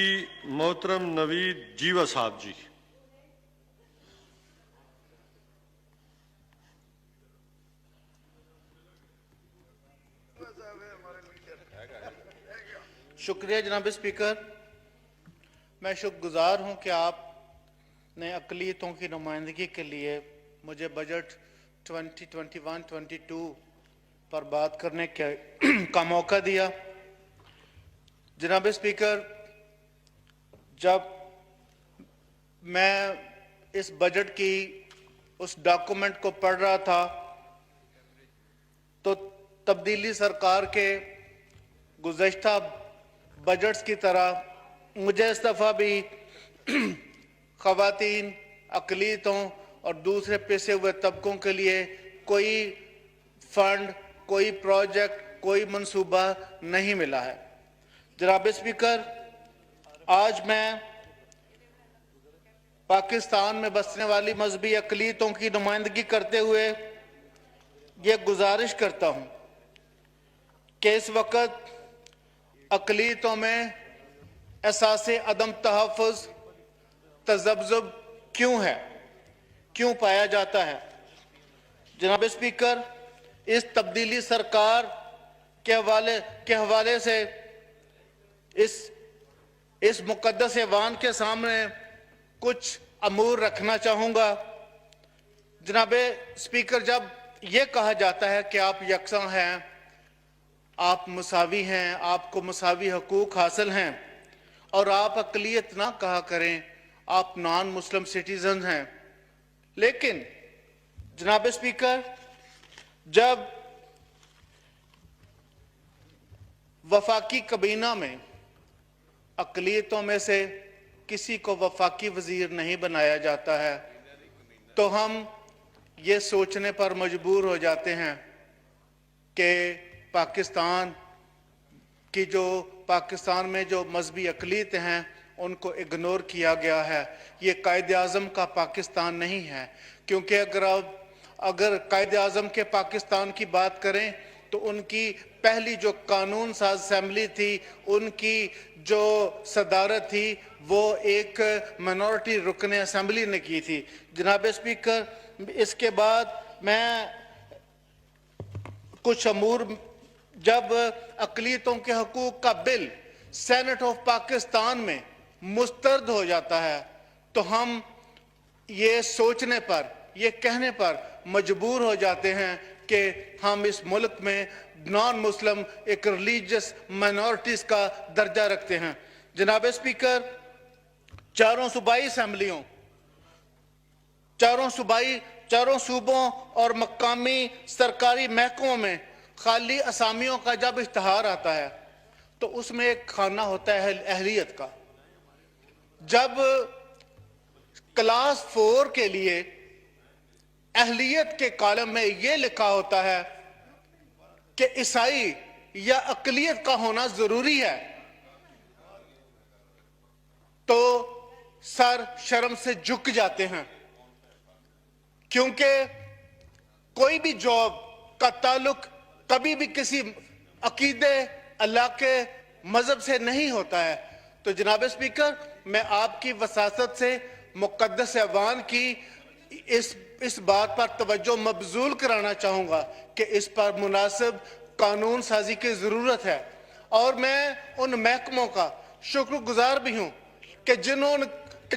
मोहतरम नवीद जीवा साहब जी। शुक्रिया जनाब स्पीकर। मैं शुक्रगुजार हूं कि आपने अक़लियतों की नुमाइंदगी के लिए मुझे बजट 2021-22 पर बात करने का मौका दिया। जनाब स्पीकर, जब मैं इस बजट की उस डॉक्यूमेंट को पढ़ रहा था तो तब्दीली सरकार के गुज़श्ता बजट्स की तरह मुझे इस दफ़ा भी ख़वातीन, अक़लियतों और दूसरे पिसे हुए तबकों के लिए कोई फंड, कोई प्रोजेक्ट, कोई मंसूबा नहीं मिला है। जनाब स्पीकर, आज मैं पाकिस्तान में बसने वाली मजहबी अक़लियतों की नुमाइंदगी करते हुए ये गुजारिश करता हूँ कि इस वक़्त अक़लियतों में एहसास-ए अदम तहफ़्फ़ुज़, तज़ब्ज़ुब क्यों है, क्यों पाया जाता है। जनाब स्पीकर, इस तब्दीली सरकार के हवाले से इस मुक़द्दस ऐवान के सामने कुछ अमूर रखना चाहूँगा। जनाब स्पीकर, जब ये कहा जाता है कि आप यकसा हैं, आप मुसावी हैं, आपको मुसावी हकूक़ हासिल हैं और आप अक़लियत ना कहा करें, आप नॉन मुस्लिम सिटीज़न हैं। लेकिन जनाब स्पीकर, जब वफाकी कबीना में अक़लियतों में से किसी को वफाकी वज़ीर नहीं बनाया जाता है तो हम ये सोचने पर मजबूर हो जाते हैं कि पाकिस्तान में जो मजहबी अक़लियत हैं उनको इग्नोर किया गया है। ये कायद-ए-आज़म का पाकिस्तान नहीं है, क्योंकि अगर कायद-ए-आज़म के पाकिस्तान की बात करें तो उनकी पहली जो कानून साज असेंबली थी, उनकी जो सदारत थी, वो एक मिनॉरिटी रुकन असेंबली ने की थी। जनाब स्पीकर, इसके बाद मैं कुछ अमूर, जब अक़लियतों के हकूक़ का बिल सेनेट ऑफ पाकिस्तान में मुस्तरद हो जाता है तो हम ये सोचने पर, ये कहने पर मजबूर हो जाते हैं कि हम इस मुल्क में नॉन मुस्लिम एक रिलीजियस माइनॉरिटीज़ का दर्जा रखते हैं। जनाब स्पीकर, चारों सूबों और मकामी सरकारी महकमों में खाली असामियों का जब इश्तहार आता है तो उसमें एक खाना होता है अहलियत का। जब क्लास 4 के लिए अहलियत के कॉलम में यह लिखा होता है कि ईसाई या अक़लियत का होना जरूरी है, तो सर शर्म से झुक जाते हैं, क्योंकि कोई भी जॉब का ताल्लुक कभी भी किसी अकीदे, इलाके, मजहब से नहीं होता है। तो जनाब स्पीकर, मैं आपकी वसासत से मुक़द्दस ऐवान की इस बात पर तवज्जो मबजूल कराना चाहूँगा कि इस पर मुनासिब कानून साजी की ज़रूरत है। और मैं उन महकमों का शुक्रगुजार भी हूँ कि जिन्होंने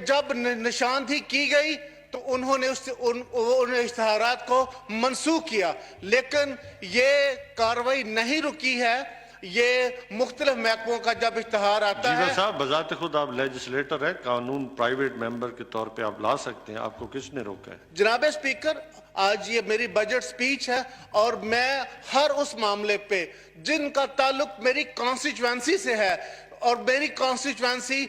जब निशानदही की गई तो उन्होंने उन इश्तहारात को मनसूख किया, लेकिन ये कार्रवाई नहीं रुकी है। ये मुख्तलिफ महकमों का जब इश्तहार आता है। जीवा साहब, बजाते खुद आप लेजिस्लेटर है, कानून प्राइवेट मेंबर के तौर पे आप ला सकते हैं, आपको किसने रोका है? जनाब स्पीकर, आज ये मेरी बजट स्पीच है और मैं हर उस मामले पे जिनका ताल्लुक मेरी कॉन्स्टिट्यूएंसी से है, और मेरी कॉन्स्टिट्यूएंसी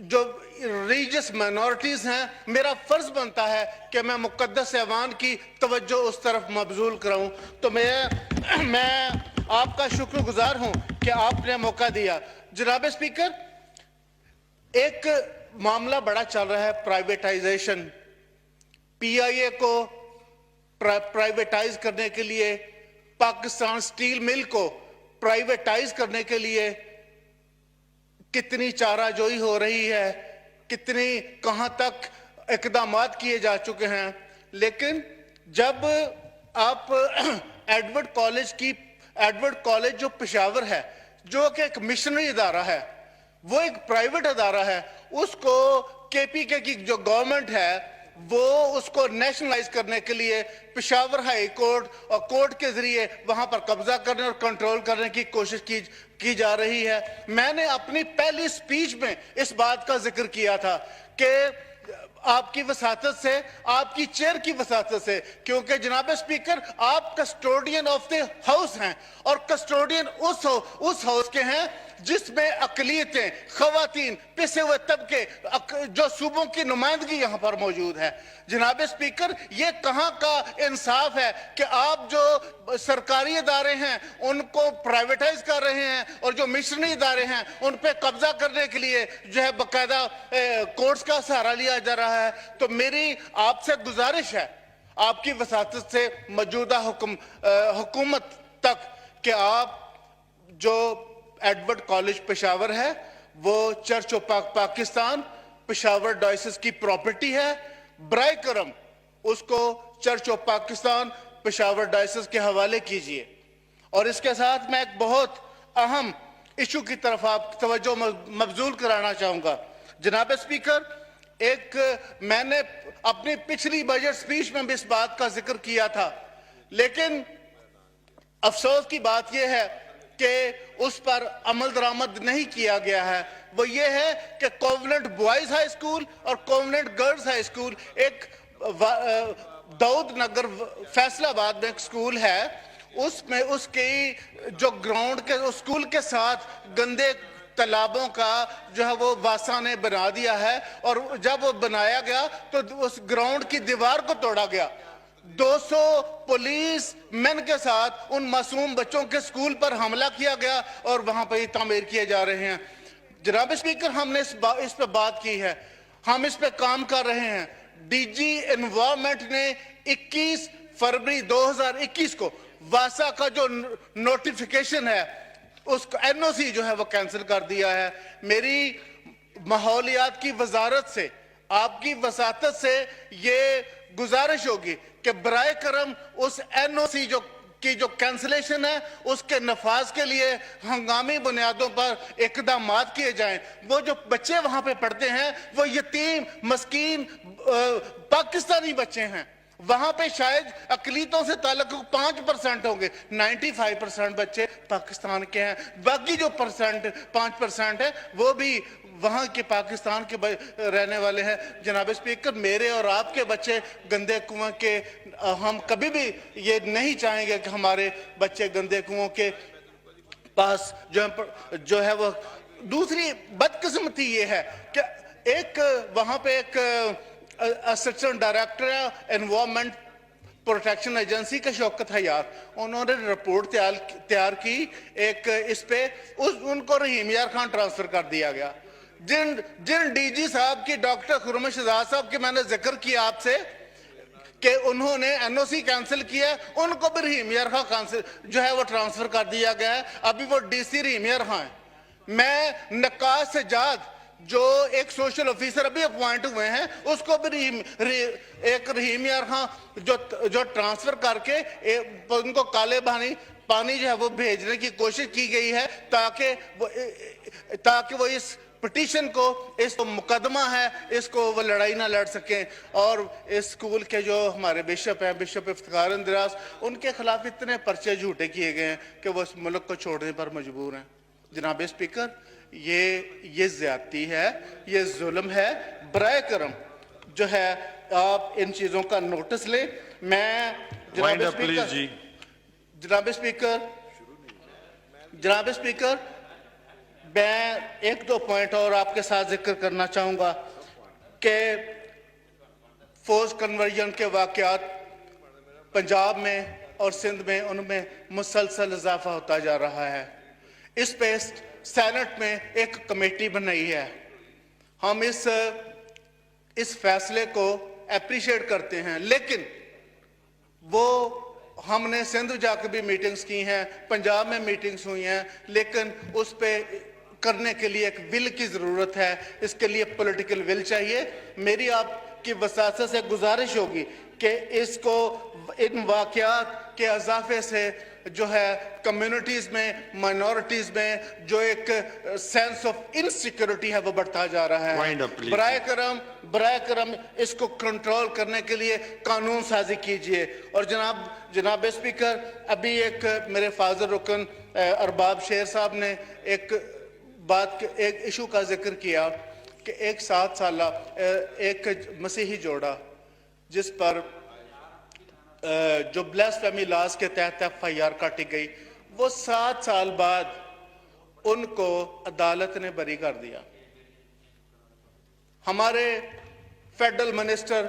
जो रिलीजियस माइनॉरिटीज़ हैं, मेरा फ़र्ज़ बनता है कि मैं मुक़द्दस ऐवान की तवज्जो उस तरफ मबजूल कराऊँ। तो मैं आपका शुक्रगुजार हूँ कि आपने मौका दिया। जनाब स्पीकर, एक मामला बड़ा चल रहा है प्राइवेटाइजेशन। PIA को प्राइवेटाइज करने के लिए, पाकिस्तान स्टील मिल को प्राइवेटाइज करने के लिए कितनी चाराजोई हो रही है, कितनी कहां तक इकदामात किए जा चुके हैं। लेकिन जब आप एडवर्ड कॉलेज जो पेशावर है, जो कि एक मिशनरी इदारा है, वो एक प्राइवेट इदारा है, उसको केपीके की जो गवर्नमेंट है वो उसको नेशनलाइज करने के लिए पेशावर हाई कोर्ट और कोर्ट के जरिए वहां पर कब्जा करने और कंट्रोल करने की कोशिश की जा रही है। मैंने अपनी पहली स्पीच में इस बात का जिक्र किया था कि आपकी वसातत से, आपकी चेयर की वसातत से, क्योंकि जनाब स्पीकर आप कस्टोडियन ऑफ द हाउस हैं और कस्टोडियन उस हाउस के हैं जिसमें अकलियतें, खवातीन, पिसे हुए तबके, जो सूबों की नुमाइंदगी यहां पर मौजूद है। जनाब स्पीकर, ये कहां का इंसाफ है कि आप जो सरकारी इदारे हैं उनको प्राइवेटाइज कर रहे हैं और जो मिशनरी इदारे हैं उन पे कब्जा करने के लिए जो है बाकायदा कोर्ट्स का सहारा लिया जा रहा है। तो मेरी आपसे गुजारिश है, आपकी वसातत से मौजूदा हुकूमत तक, कि आप जो एडवर्ड कॉलेज पेशावर है वो church of Pakistan Peshawar diocese की प्रॉपर्टी है, बराए करम उसको church of Pakistan Peshawar diocese के हवाले कीजिए। और इसके साथ मैं एक बहुत अहम इशू की तरफ आप तवज्जो मबजूल कराना चाहूंगा। जनाब स्पीकर, मैंने अपनी पिछली बजट स्पीच में भी इस बात का जिक्र किया था, लेकिन अफसोस की बात यह है कि उस पर अमल दरामद नहीं किया गया है। वो ये है कि कॉन्वेंट बॉयज हाई स्कूल और कॉन्वेंट गर्ल्स हाई स्कूल, एक दाऊद नगर फैसलाबाद में एक स्कूल है, उसमें उसकी जो ग्राउंड के उस स्कूल के साथ गंदे तालाबों का जो है वो वासा ने बना दिया है, और जब वो बनाया गया तो उस ग्राउंड की दीवार को तोड़ा गया। 200 पुलिस मैन के साथ उन मासूम बच्चों के स्कूल पर हमला किया गया और वहां पर तामीर किए जा रहे हैं। जनाब स्पीकर, हमने इस पर बात की है, हम इस पे काम कर रहे हैं। डीजी एनवायरमेंट ने 21 फरवरी 2021 को वासा का जो नोटिफिकेशन है, उसको एनओसी जो है वो कैंसिल कर दिया है। मेरी माहौलियात की वजारत से, आपकी वसातत से ये गुजारिश होगी कि बराए करम उस एनओसी जो कैंसलेशन है उसके नफाज के लिए हंगामी बुनियादों पर इकदामात किए जाएं। वो जो बच्चे वहां पे पढ़ते हैं वो यतीम मस्कीन पाकिस्तानी बच्चे हैं, वहां पे शायद अकलीतों से ताल्लुक 5% होंगे, 95% बच्चे पाकिस्तान के हैं। बाकी जो 5% है वो भी वहां के पाकिस्तान के रहने वाले हैं। जनाब स्पीकर, मेरे और आपके बच्चे गंदे कुएं के, हम कभी भी ये नहीं चाहेंगे कि हमारे बच्चे गंदे कुओं के पास जो है वो। दूसरी बदकिस्मती ये है कि वहां पे एक assistant director environment protection agency के शौकत हयात, उन्होंने रिपोर्ट तैयार की एक इस पे, उनको रहीम यार खान ट्रांसफर कर दिया गया। जिन डीजी साहब की, डॉक्टर खुर्रम शहजाद साहब की मैंने जिक्र किया आपसे कि उन्होंने एनओसी कैंसिल किया, उनको भी रहीम यार खान जो है वो ट्रांसफर कर दिया गया है। अभी वो डीसी रहीम यार खान है। मैं नकाज सजाद जो एक सोशल ऑफिसर अभी अपॉइंट हुए हैं, उसको भी एक रहीम यार खान जो ट्रांसफर करके उनको काले पानी जो है वो भेजने की कोशिश की गई है ताकि वो इस पिटीशन को, इस तो मुकदमा है, इसको वो लड़ाई ना लड़ सकें। और इस स्कूल के जो हमारे बिशप हैं, बिशप इफ्तिखार इंदिराज, उनके खिलाफ इतने पर्चे झूठे किए गए हैं कि वो इस मुल्क को छोड़ने पर मजबूर हैं। जनाब स्पीकर, ये ज्यादती है, ये जुल्म है। बराए करम जो है आप इन चीजों का नोटिस लें। मैं जनाब स्पीकर मैं 1-2 पॉइंट और आपके साथ जिक्र करना चाहूंगा कि फौज कन्वर्जन के वाकयात पंजाब में और सिंध में, उनमें मुसलसल इजाफा होता जा रहा है। इस पे सेनेट में एक कमेटी बनाई है। हम इस फैसले को एप्रिशिएट करते हैं, लेकिन वो हमने सिंध जाकर भी मीटिंग्स की हैं, पंजाब में मीटिंग्स हुई हैं, लेकिन उस पे کرنے کے لیے ایک ول کی ضرورت ہے, اس کے لیے پولیٹیکل ول چاہیے. میری آپ کی وساطت سے گزارش ہوگی کہ اس کو ان واقعات کے اضافے سے جو ہے کمیونٹیز میں, مائنورٹیز میں جو ایک سینس آف انسیکیورٹی ہے وہ بڑھتا جا رہا ہے. Wind up, please. برائے کرم اس کو کنٹرول کرنے کے لیے قانون سازی کیجئے. اور جناب اسپیکر, ابھی ایک میرے فاضل رکن ارباب شیر صاحب نے ایک ایشو کا ذکر کیا کہ ایک 7 سالہ ایک مسیحی جوڑا جس پر جو بلیسفیمی لاز کے تحت FIR کاٹی گئی, وہ 7 سال بعد ان کو عدالت نے بری کر دیا. ہمارے فیڈرل منسٹر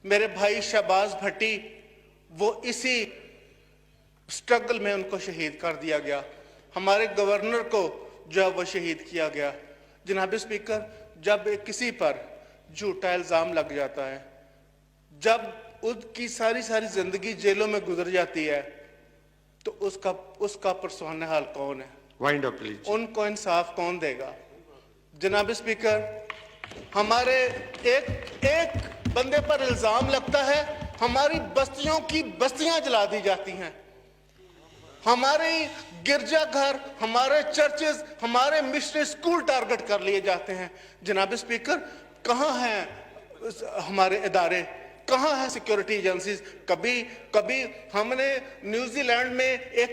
میرے بھائی شہباز بھٹی, وہ اسی سٹرگل میں ان کو شہید کر دیا گیا. ہمارے گورنر کو جو ہے وہ شہید کیا گیا. جناب اسپیکر, جب کسی پر جھوٹا الزام لگ جاتا ہے, جب ان کی ساری زندگی جیلوں میں گزر جاتی ہے, تو اس کا پرسوانہ حال کون ہے؟ Wind up, please. ان کو انصاف کون دے گا؟ جناب اسپیکر, ہمارے ایک بندے پر الزام لگتا ہے, ہماری بستیوں کی بستیاں جلا دی جاتی ہیں, ہمارے گرجا گھر, ہمارے چرچز, ہمارے مشنری سکول ٹارگٹ کر لیے جاتے ہیں. جناب اسپیکر, کہاں ہیں ہمارے ادارے, کہاں ہیں سیکیورٹی ایجنسیز؟ کبھی ہم نے نیوزی لینڈ میں ایک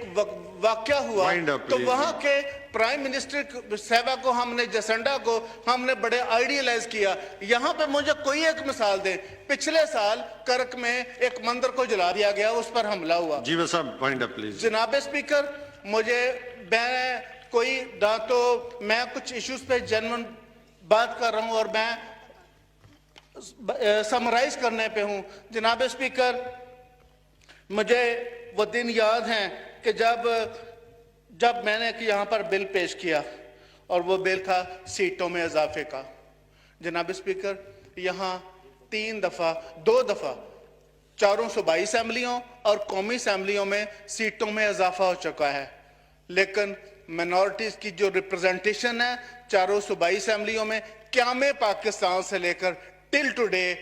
واقعہ ہوا تو وہاں کے پرائم منسٹر صاحبہ کو ہم نے, جسنڈا کو ہم نے بڑے آئیڈیلائز کیا. یہاں پہ مجھے کوئی ایک مثال دیں. پچھلے سال کرک میں ایک مندر کو جلا دیا گیا, اس پر حملہ ہوا. جی بس صاحب, wind up, please. جناب اسپیکر, میں کچھ ایشوز پہ جنرل بات کر رہا ہوں اور میں سمرائز کرنے پہ ہوں. جناب اسپیکر, مجھے وہ دن یاد ہیں کہ جب میں نے یہاں پر بل پیش کیا, اور وہ بل تھا سیٹوں میں اضافے کا. جناب اسپیکر, یہاں 2 دفعہ چاروں صوبائی اسمبلیوں اور قومی اسمبلیوں میں سیٹوں میں اضافہ ہو چکا ہے, لیکن مائنورٹیز کی جو ریپرزنٹیشن ہے چاروں صوبائی اسمبلیوں میں قیام پاکستان سے لے کر ٹل ٹوڈے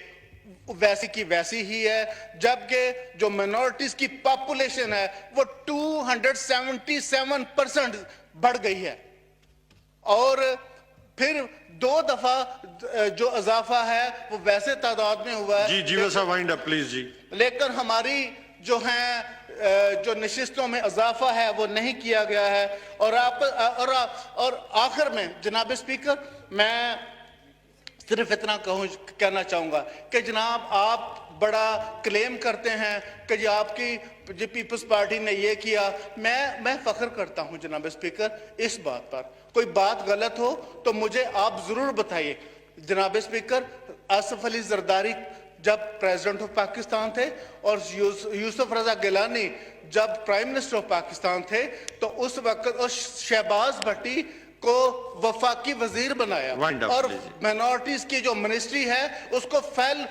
ویسی کی ویسی ہی ہے, جبکہ جو مائنورٹیز کی پاپولیشن ہے وہ 277% بڑھ گئی ہے. اور پھر 2 دفعہ جو اضافہ ہے وہ ویسے تعداد میں ہوا ہے. جی بس صاحب, wind up, please. جی, لیکن ہماری جو ہیں جو نشستوں میں اضافہ ہے وہ نہیں کیا گیا ہے. اور آخر میں جناب اسپیکر, میں صرف اتنا کہنا چاہوں گا کہ جناب آپ بڑا کلیم کرتے ہیں کہ جی آپ کی پیپلز پارٹی نے یہ کیا. میں فخر کرتا ہوں جناب اسپیکر اس بات پر. کوئی بات غلط ہو تو مجھے آپ ضرور بتائیے. جناب اسپیکر, آصف علی زرداری جب پریزیڈنٹ آف پاکستان تھے اور یوسف رضا گیلانی جب پرائم منسٹر آف پاکستان تھے, تو اس وقت شہباز بھٹی کو وفاقی وزیر بنایا, اور مائنورٹیز کی جو منسٹری ہے اس کو فل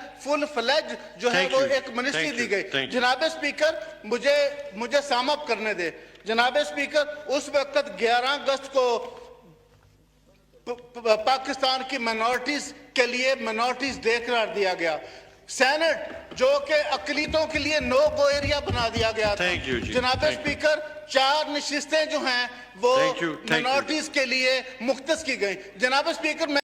فلیج جو ہے وہ ایک منسٹری دی گئی. جناب اسپیکر, مجھے سام اپ کرنے دے. جناب اسپیکر, اس وقت 11 اگست کو پاکستان کی مائنورٹیز کے لیے مائنورٹیز ڈے قرار دیا گیا. سینٹ جو کہ اقلیتوں کے لیے نو گو ایریا بنا دیا گیا تھا. جناب اسپیکر, 4 نشستیں جو ہیں وہ مائنورٹیز کے لیے مختص کی گئیں. جناب اسپیکر,